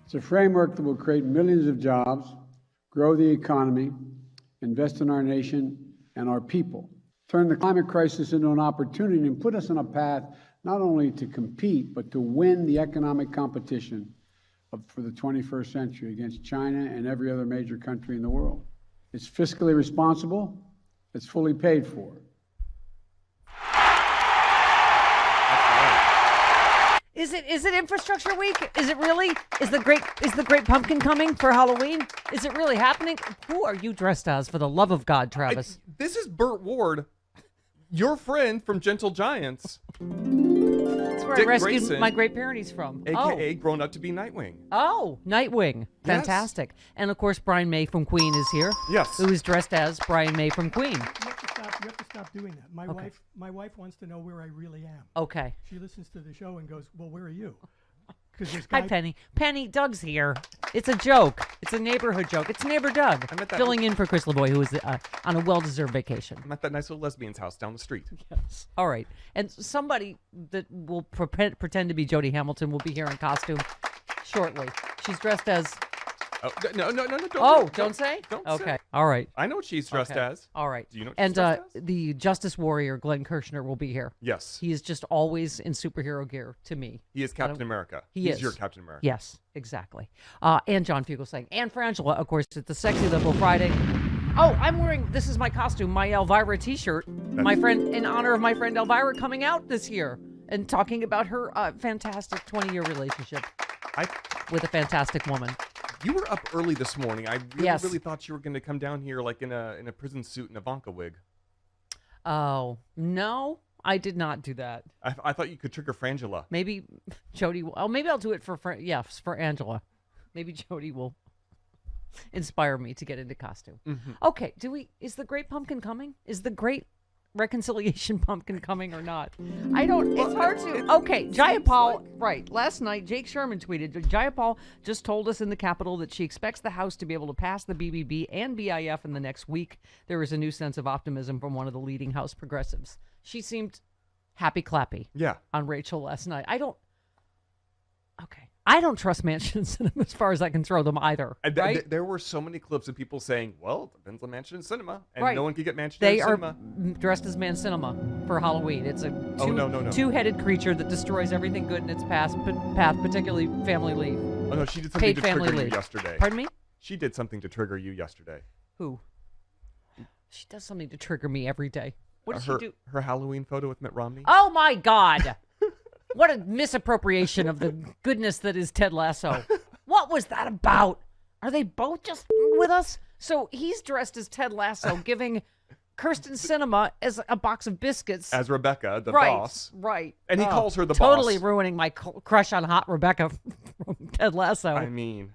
It's a framework that will create millions of jobs, grow the economy, invest in our nation and our people, turn the climate crisis into an opportunity, and put us on a path not only to compete, but to win the economic competition for the 21st century against China and every other major country in the world. It's fiscally responsible. It's fully paid for. Is it Infrastructure Week? Is it really? Is the great pumpkin coming for Halloween? Is it really happening? Who are you dressed as, for the love of God, Travis? This is Burt Ward, your friend from Gentle Giants. That's where Dick I rescued Grayson, my great parodies from. AKA grown up to be Nightwing. Oh, Nightwing. Fantastic. Yes. And of course, Brian May from Queen is here. Yes. Who is dressed as Brian May from Queen. You have to stop doing that. My wife wants to know where I really am. Okay. She listens to the show and goes, "Well, where are you?" Hi, Penny. Penny, Doug's here. It's a joke. It's a neighborhood joke. It's neighbor Doug filling in for Chris LaVoy, who is on a well-deserved vacation. I'm at that nice little lesbian's house down the street. Yes. All right. And somebody that will pretend to be Jody Hamilton will be here in costume shortly. She's dressed as... Oh, no, don't say? Don't okay. say. All right. I know what she's dressed as. All right. Do you know what she's dressed as? The Justice Warrior, Glenn Kirshner, will be here. Yes. He is just always in superhero gear to me. He is Captain America. He's your Captain America. Yes, exactly. And John Fugelsang. And Frangela, of course, it's the Sexy Liberal Friday. Oh, I'm wearing, this is my costume, my Elvira t-shirt. My friend, in honor of my friend Elvira coming out this year and talking about her fantastic 20-year relationship with a fantastic woman. You were up early this morning. I really thought you were going to come down here like in a prison suit and a Ivanka wig. Oh, no, I did not do that. I thought you could trigger Frangela. Maybe Jody. Oh, maybe I'll do it for Angela. Maybe Jody will inspire me to get into costume. Mm-hmm. Okay, is the great pumpkin coming? Is the great reconciliation pumpkin coming or not? It's hard to. Okay, Jayapal, right. Last night, Jake Sherman tweeted, Jayapal just told us in the Capitol that she expects the House to be able to pass the BBB and BIF in the next week. There is a new sense of optimism from one of the leading House progressives. She seemed happy-clappy on Rachel last night. I don't trust Manchin and Sinema as far as I can throw them either. Right? There were so many clips of people saying, well, it depends on Manchin and Sinema. And no one could get Manchin and Sinema. They are dressed as Man Cinema for Halloween. It's a two-headed creature that destroys everything good in its path, particularly family leave. Oh, no, she did something to trigger you yesterday. Pardon me? She did something to trigger you yesterday. Who? She does something to trigger me every day. What does she do? Her Halloween photo with Mitt Romney. Oh, my God. What a misappropriation of the goodness that is Ted Lasso. What was that about? Are they both just with us? So he's dressed as Ted Lasso, giving Kirsten Sinema as a box of biscuits. As Rebecca, the boss. Right. And he calls her the boss. Totally ruining my crush on hot Rebecca from Ted Lasso. I mean.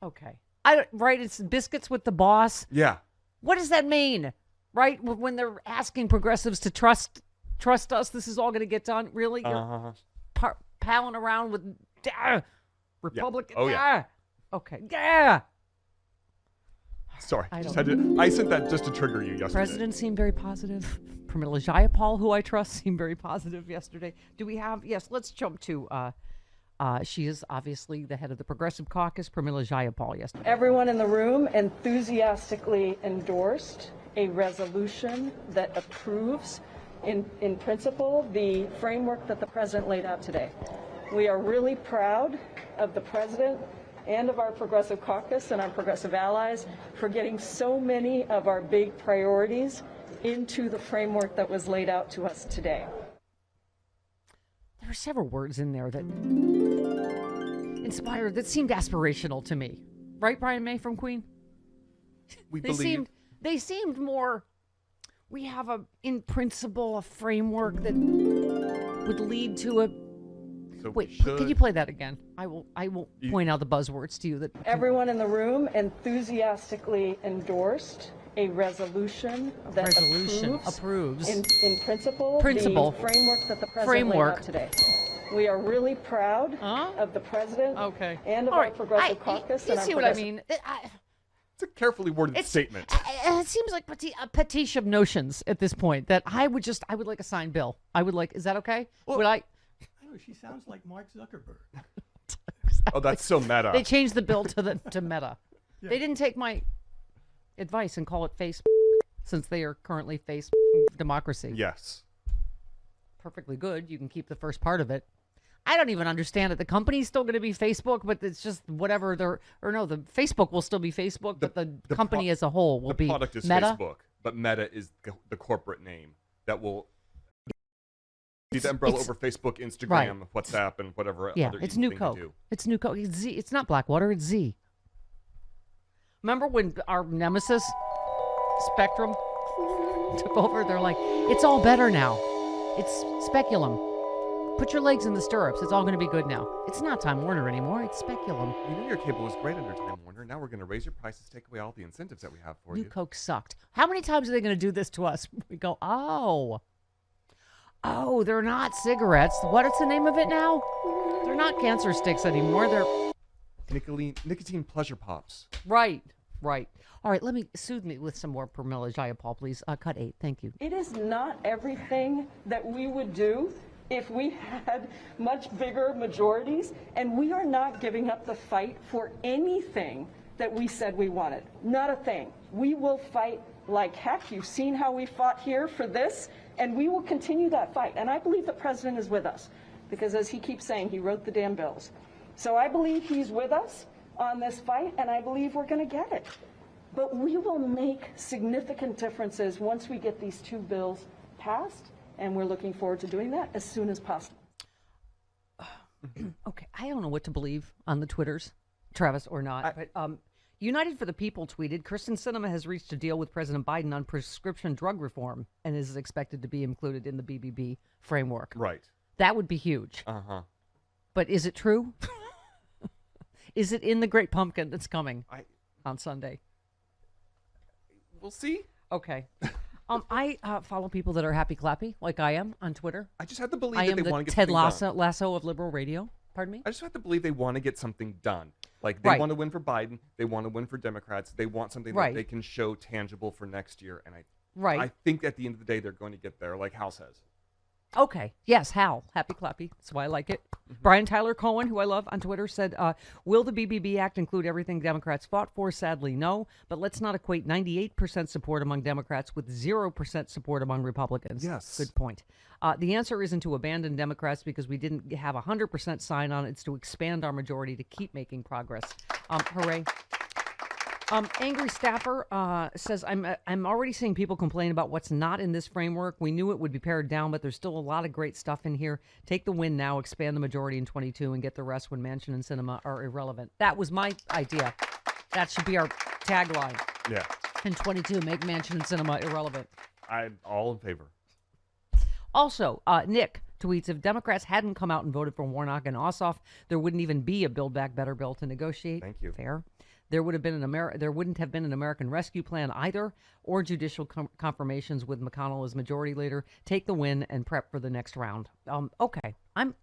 Okay. It's biscuits with the boss. Yeah. What does that mean? Right? When they're asking progressives to trust us, this is all going to get done. Really? You're palling around with Republican. Yeah. Oh, yeah. Okay. Yeah. Sorry. I sent that just to trigger you yesterday. President seemed very positive. Pramila Jayapal, who I trust, seemed very positive yesterday. Do we have... Yes, let's jump to... she is obviously the head of the Progressive Caucus, Pramila Jayapal, yesterday. Everyone in the room enthusiastically endorsed a resolution that approves in principle, the framework that the president laid out today. We are really proud of the president and of our Progressive Caucus and our progressive allies for getting so many of our big priorities into the framework that was laid out to us today. There were several words in there that inspired, that seemed aspirational to me. Right, Brian May from Queen? They seemed more... We have in principle, a framework that would lead to a... So wait, can you play that again? I will point out the buzzwords to you. That everyone in the room enthusiastically endorsed a resolution that approves in principle Principle. the framework that the president laid out today. We are really proud of the president and of All our right. Progressive Caucus. You and our see what I progressive- mean? It's a carefully worded statement. It seems like a pastiche of notions at this point that I would like a signed bill. I would like, is that okay? Well, would I? I don't know, she sounds like Mark Zuckerberg. Oh, that's so meta. They changed the bill to Meta. Yeah. They didn't take my advice and call it Facebook since they are currently Facebook democracy. Yes. Perfectly good. You can keep the first part of it. I don't even understand it. The company's still going to be Facebook, but it's just whatever the Facebook will still be Facebook, but the company as a whole will be Meta. The product is Meta. Facebook, but Meta is the corporate name that will be the umbrella over Facebook, Instagram, WhatsApp, and whatever other it's evil New thing Coke. they do. It's New Coke. It's Z. It's not Blackwater. It's Z. Remember when our nemesis, Spectrum, took over? They're like, it's all better now. It's speculum. Put your legs in the stirrups. It's all going to be good now. It's not Time Warner anymore. It's speculum. You know your cable was great under Time Warner. Now we're going to raise your prices, take away all the incentives that we have for New you. Coke sucked. How many times are they going to do this to us? We go, oh, they're not cigarettes. What's the name of it now? They're not cancer sticks anymore. They're Nicotine pleasure pops. right. All right, soothe me with some more Permilla Jayapal, please. Cut 8. Thank you. It is not everything that we would do if we had much bigger majorities, and we are not giving up the fight for anything that we said we wanted. Not a thing. We will fight like heck. You've seen how we fought here for this, and we will continue that fight. And I believe the president is with us, because as he keeps saying, he wrote the damn bills. So I believe he's with us on this fight, and I believe we're going to get it. But we will make significant differences once we get these two bills passed, and we're looking forward to doing that as soon as possible. Okay, I don't know what to believe on the Twitters, Travis, or not. But United for the People tweeted, Kristen Sinema has reached a deal with President Biden on prescription drug reform and is expected to be included in the BBB framework. Right. That would be huge. Uh-huh. But is it true? Is it in the Great Pumpkin that's coming on Sunday? We'll see. Okay. I follow people that are happy clappy, like I am, on Twitter. I just have to believe I that am they want the to get Ted something done. Lasso of liberal radio. Pardon me? I just have to believe they want to get something done. Like, they want to win for Biden. They want to win for Democrats. They want something that they can show tangible for next year. And I think at the end of the day, they're going to get there, like Hal says. Okay. Yes, Hal. Happy clappy. That's why I like it. Brian Tyler Cohen, who I love on Twitter, said, will the BBB Act include everything Democrats fought for? Sadly, no. But let's not equate 98% support among Democrats with 0% support among Republicans. Yes. Good point. The answer isn't to abandon Democrats because we didn't have 100% sign on. It's to expand our majority to keep making progress. Hooray. Angry Staffer says, I'm already seeing people complain about what's not in this framework. We knew it would be pared down, but there's still a lot of great stuff in here. Take the win now, expand the majority in 22, and get the rest when Manchin and Sinema are irrelevant. That was my idea. That should be our tagline. Yeah. In 22, make Manchin and Sinema irrelevant. I'm all in favor. Also, Nick tweets, if Democrats hadn't come out and voted for Warnock and Ossoff, there wouldn't even be a Build Back Better bill to negotiate. Thank you. Fair. There wouldn't have been an American Rescue Plan either, or judicial confirmations with McConnell as majority leader. Take the win and prep for the next round. Okay, I'm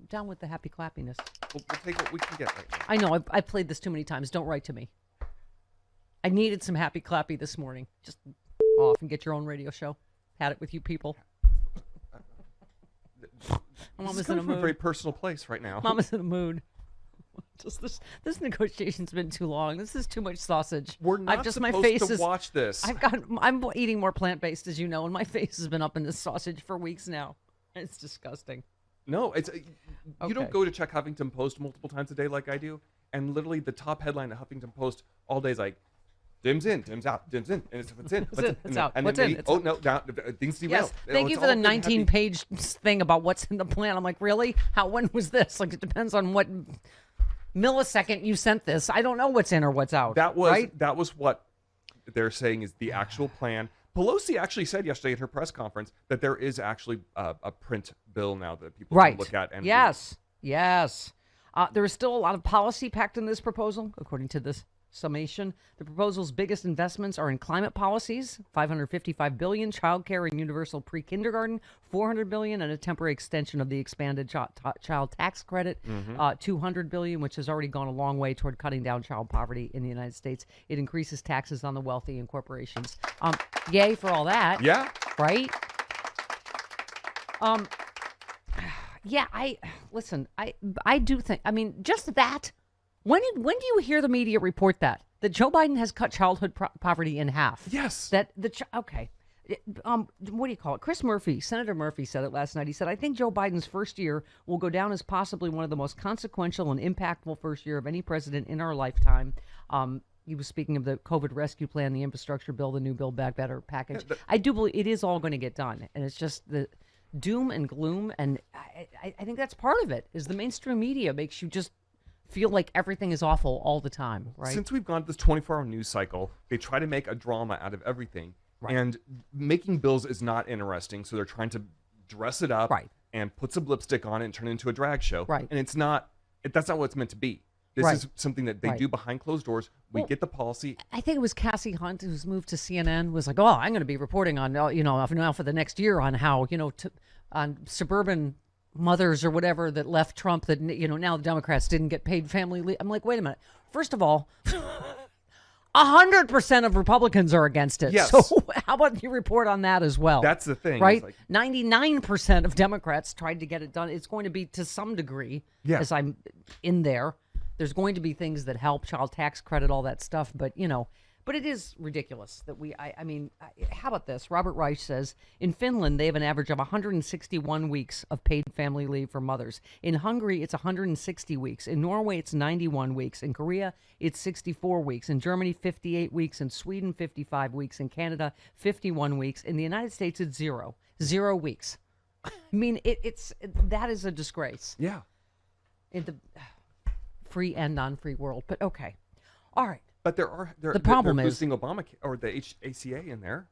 down with the happy clappiness. We'll take what we can get right now. I know I've played this too many times. Don't write to me. I needed some happy clappy this morning. Just off and get your own radio show. Had it with you people. Mama's in a from mood. a very personal place right now. Mama's in a mood. Just this negotiation's been too long. This is too much sausage. We're not supposed to watch this. I'm eating more plant-based, as you know, and my face has been up in this sausage for weeks now. It's disgusting. No, it's you don't go to check Huffington Post multiple times a day like I do, and literally the top headline of Huffington Post all day is like, Dim's in, Dim's out, Dim's in, and it's in, it's out, and what's then in, maybe, it's oh out. no, down, things derailed. Yes, thank you for the 19-page thing about what's in the plan. I'm like, really? When was this? Like, it depends on what millisecond you sent this. I don't know what's in or what's out. That right? was what they're saying is the actual plan. Pelosi actually said yesterday at her press conference that there is actually a print bill now that people can look at. And yes. There is still a lot of policy packed in this proposal, according to this summation. The proposal's biggest investments are in climate policies, $555 billion, childcare and universal pre-kindergarten, $400 billion, and a temporary extension of the expanded child tax credit, $200 billion, which has already gone a long way toward cutting down child poverty in the United States. It increases taxes on the wealthy and corporations. Yay for all that. Yeah. Right? Yeah, I do think, I mean, just that. When do you hear the media report that Joe Biden has cut childhood poverty in half? Yes. Okay. What do you call it? Senator Murphy said it last night. He said, I think Joe Biden's first year will go down as possibly one of the most consequential and impactful first year of any president in our lifetime. He was speaking of the COVID rescue plan, the infrastructure bill, the new Build Back Better package. I do believe it is all going to get done. And it's just the doom and gloom. And I think that's part of it, is the mainstream media makes you just feel like everything is awful all the time, right? Since we've gone to this 24-hour news cycle, they try to make a drama out of everything. Right. And making bills is not interesting, so they're trying to dress it up and put some lipstick on it and turn it into a drag show. Right. And that's not what it's meant to be. This is something that they do behind closed doors. We get the policy. I think it was Cassie Hunt, who's moved to CNN, was like, oh, I'm going to be reporting on, now for the next year on how, on suburban mothers or whatever that left Trump, that, now the Democrats didn't get paid family leave. I'm like, wait a minute. First of all, 100% of Republicans are against it. Yes. So how about you report on that as well? That's the thing. Right? 99% of Democrats tried to get it done. It's going to be to some degree, as I'm in there. There's going to be things that help, child tax credit, all that stuff. But, but it is ridiculous that how about this? Robert Reich says, in Finland, they have an average of 161 weeks of paid family leave for mothers. In Hungary, it's 160 weeks. In Norway, it's 91 weeks. In Korea, it's 64 weeks. In Germany, 58 weeks. In Sweden, 55 weeks. In Canada, 51 weeks. In the United States, it's 0 weeks. I mean, that is a disgrace. Yeah. In the free and non-free world. But okay. All right. But the problem is boosting Obamacare or the ACA in there.